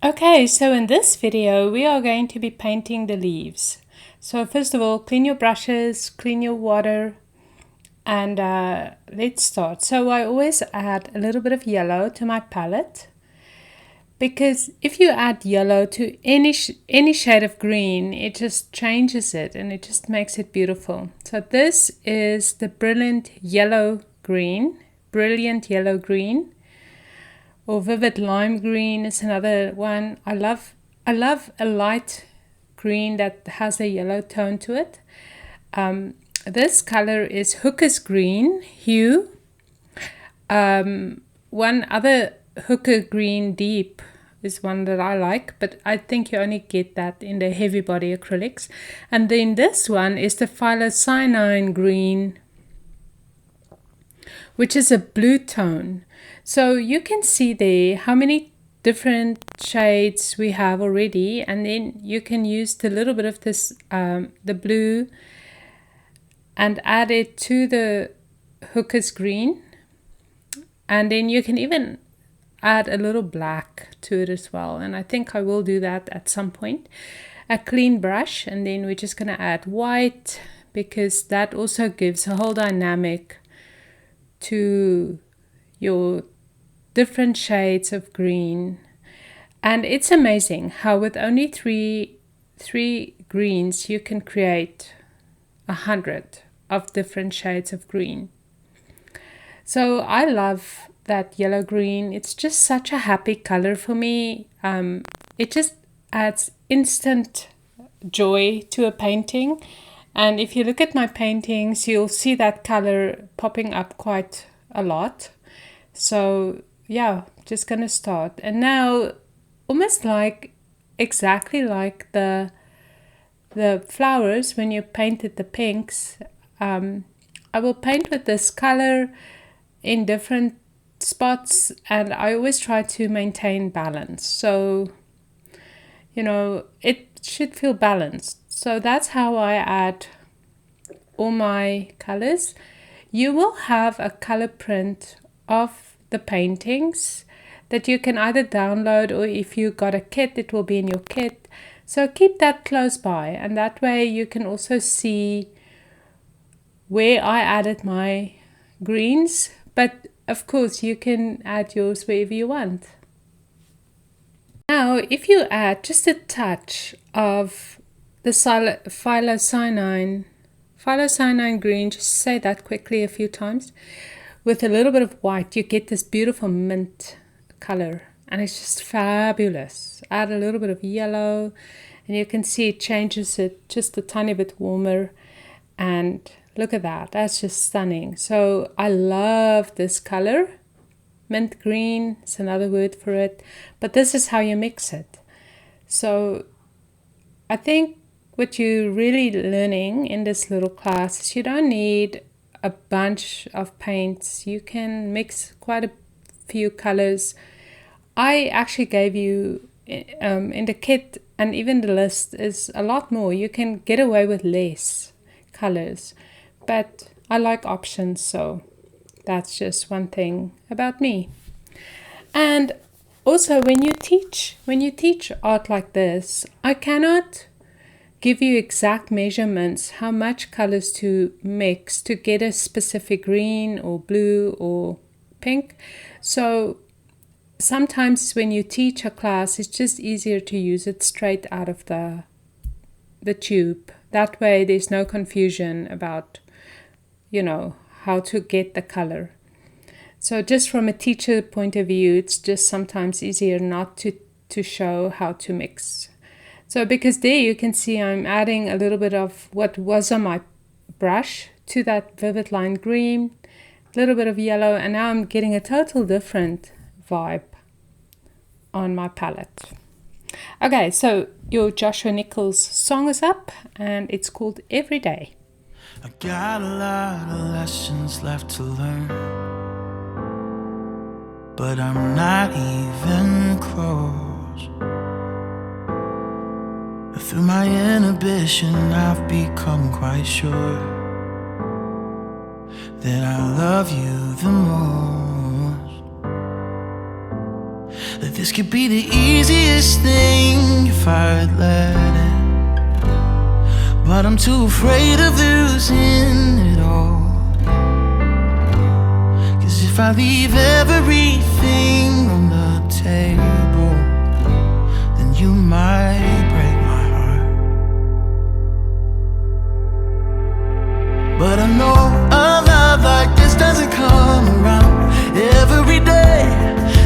Okay, so in this video we are going to be painting the leaves. So first of all, clean your brushes, clean your water, and let's start. So I always add a little bit of yellow to my palette, because if you add yellow to any shade of green, it just changes it and it just makes it beautiful. So this is the brilliant yellow green, or vivid lime green is another one. I love a light green that has a yellow tone to it. This color is hooker's green hue. One other hooker green deep is one that I like, but I think you only get that in the heavy body acrylics. And then this one is the phyllocyanine green, which is a blue tone. So you can see there how many different shades we have already, and then you can use the little bit of this the blue and add it to the hooker's green, and then you can even add a little black to it as well, and I think I will do that at some point. A clean brush, and then we're just going to add white, because that also gives a whole dynamic to your different shades of green. And it's amazing how with only three greens you can create 100 of different shades of green. So I love that yellow green. It's just such a happy color for me. It just adds instant joy to a painting. And if you look at my paintings, you'll see that color popping up quite a lot. So yeah, just gonna start. And now, almost like exactly like the flowers when you painted the pinks, I will paint with this color in different spots, and I always try to maintain balance. So, you know, it should feel balanced. So that's how I add all my colors. You will have a color print of the paintings that you can either download, or if you got a kit, it will be in your kit. So keep that close by, and that way you can also see where I added my greens. But of course you can add yours wherever you want. Now if you add just a touch of the phyllocyanine green, just say that quickly a few times, with a little bit of white, you get this beautiful mint color, and it's just fabulous. Add a little bit of yellow, and you can see it changes it just a tiny bit warmer, and look at that, that's just stunning. So I love this color. Mint green is another word for it, but this is how you mix it. So I think what you're really learning in this little class is you don't need a bunch of paints. You can mix quite a few colors. I actually gave you in the kit, and even the list is a lot more. You can get away with less colors, but I like options, so that's just one thing about me. And also when you teach art like this, I cannot give you exact measurements how much colors to mix to get a specific green or blue or pink. So sometimes when you teach a class, it's just easier to use it straight out of the tube. That way there's no confusion about, you know, how to get the color. So just from a teacher point of view, it's just sometimes easier not to show how to mix. So because there you can see I'm adding a little bit of what was on my brush to that vivid lime green, a little bit of yellow, and now I'm getting a total different vibe on my palette. Okay, so your Joshua Nichols song is up, and it's called Every Day. I got a lot of lessons left to learn, but I'm not even close. Through my inhibition, I've become quite sure that I love you the most. That this This could be the easiest thing if I'd let it, but I'm too afraid of losing it all. Cause if I leave everything on the table, then you might break my heart. But I know a love like this doesn't come around every day,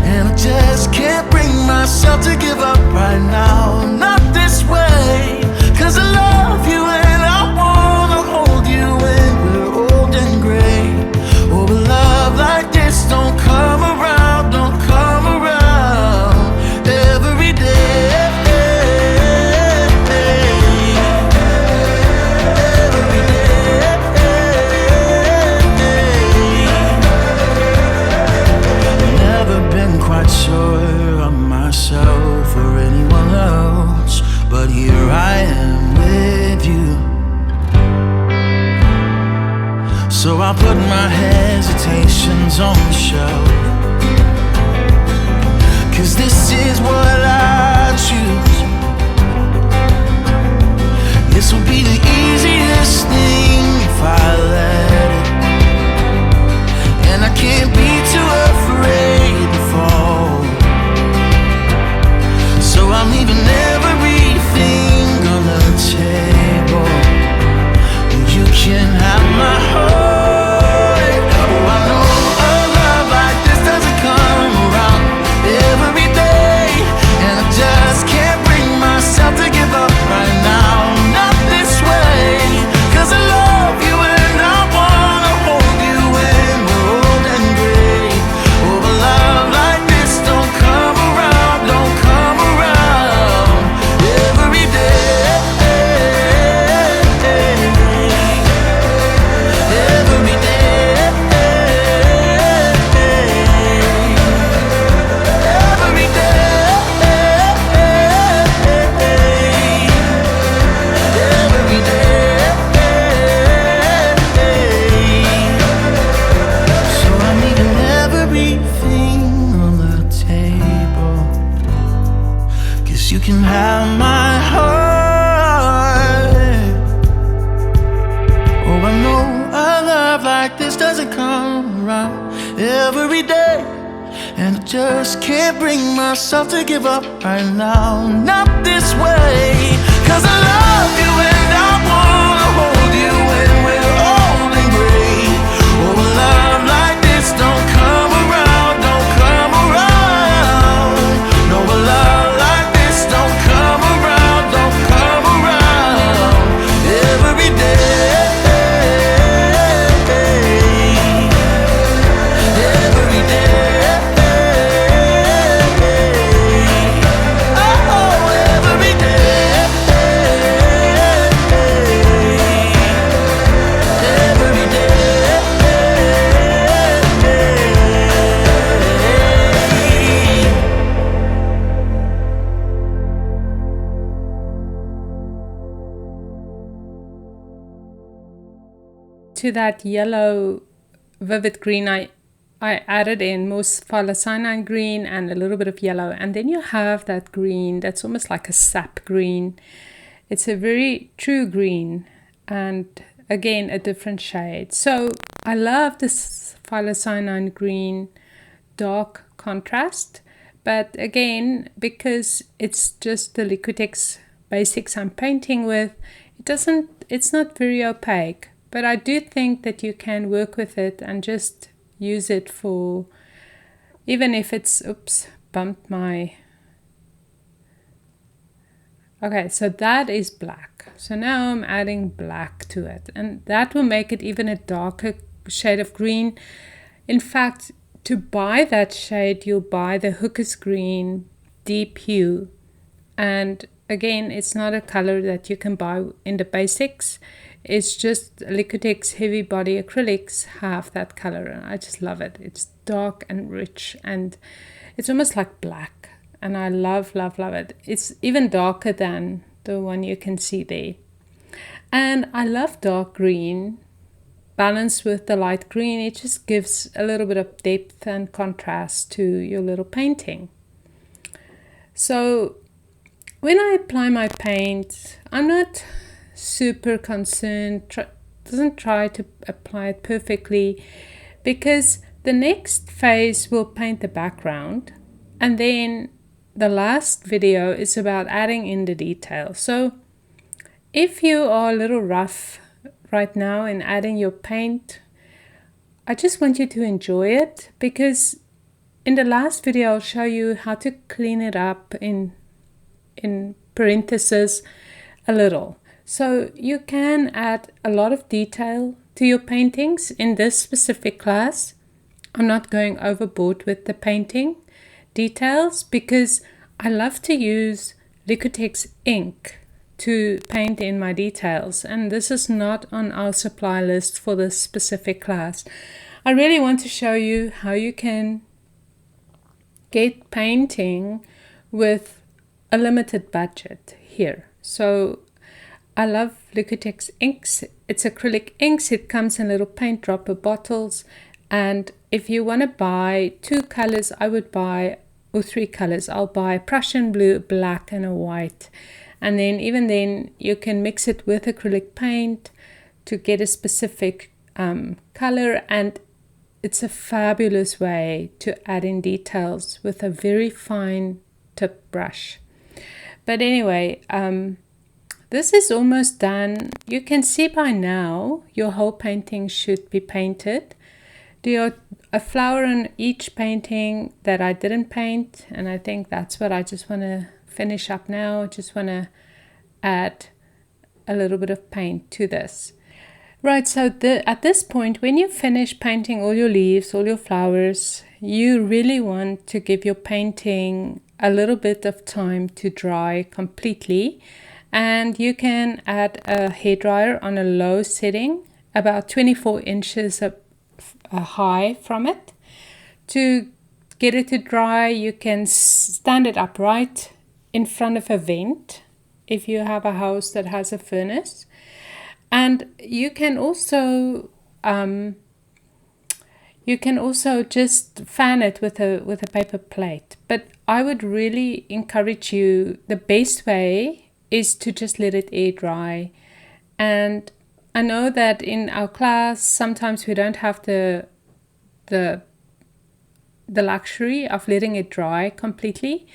and I just can't bring myself to give up right now. Not this way, cause I love you and I wanna hold you when we're old and gray. Oh, a love like this don't come around, don't come around every day. Quite sure of myself or anyone else, but here I am with you. So I put my hesitations on the shelf, cause this is what I choose. This will be the easiest thing if I let it, and I can't be too afraid to fall. So I'm leaving everything on the table. You can have my heart. Oh, I know a love like this doesn't come around every day, and I just can't bring myself to give up right now. Not this way, cause I love you and I wanna hold you when we're old and gray. Oh, a love like this don't come around, don't come around every day. Every day. Every day. Every day. So I'm leaving everything on the table, cause you can have my heart. Oh, I know a love like this doesn't come around every day, and I just can't bring myself to give up right now. Not this way, cause I love you and I wanna hold you when we're old and gray. Oh, a love like this don't come around, don't come around. No, a love like this don't come around, don't come around every day. Every day. Oh, every day. Every day. To that yellow vivid green, I added in more phyllocyanine green and a little bit of yellow, and then you have that green that's almost like a sap green. It's a very true green, and again a different shade. So I love this phyllocyanine green dark contrast, but again, because it's just the Liquitex Basics I'm painting with, it's not very opaque. But I do think that you can work with it and just use it for, even if it's, oops, bumped my, okay, so that is black. So now I'm adding black to it, and that will make it even a darker shade of green. In fact, to buy that shade, you'll buy the Hooker's Green Deep Hue. And again, it's not a color that you can buy in the basics. It's just Liquitex heavy body acrylics have that color, and I just love it. It's dark and rich, and it's almost like black, and I love it. It's even darker than the one you can see there. And I love dark green balanced with the light green. It just gives a little bit of depth and contrast to your little painting. So when I apply my paint, I'm not super concerned, doesn't try to apply it perfectly, because the next phase will paint the background, and then the last video is about adding in the detail. So if you are a little rough right now in adding your paint, I just want you to enjoy it, because in the last video I'll show you how to clean it up in parentheses a little. So you can add a lot of detail to your paintings in this specific class. I'm not going overboard with the painting details because I love to use Liquitex ink to paint in my details, and this is not on our supply list for this specific class. I really want to show you how you can get painting with a limited budget here. So I love Liquitex inks. It's acrylic inks. It comes in little paint dropper bottles, and if you want to buy 2 colors, I would buy, or 3 colors, I'll buy Prussian blue, black, and a white. And then even then you can mix it with acrylic paint to get a specific color, and it's a fabulous way to add in details with a very fine tip brush. But anyway, this is almost done. You can see by now your whole painting should be painted. There are a flower on each painting that I didn't paint, and I think that's what I just want to finish up now. Just want to add a little bit of paint to this. Right, so at this point, when you finish painting all your leaves, all your flowers, you really want to give your painting a little bit of time to dry completely. And you can add a hairdryer on a low setting, about 24 inches high from it. To get it to dry, you can stand it upright in front of a vent if you have a house that has a furnace. And you can also just fan it with a paper plate. But I would really encourage you, the best way is to just let it air dry. And I know that in our class sometimes we don't have the luxury of letting it dry completely,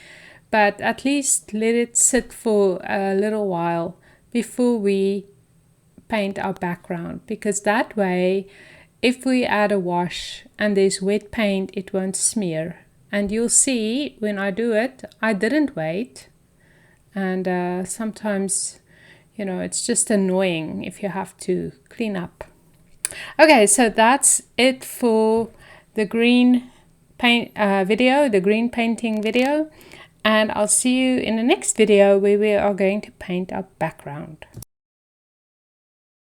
but at least let it sit for a little while before we paint our background, because that way if we add a wash and there's wet paint, it won't smear. And you'll see when I do it, I didn't wait, and sometimes, you know, it's just annoying if you have to clean up. Okay, so that's it for the green paint video, the green painting video, and I'll see you in the next video where we are going to paint our background.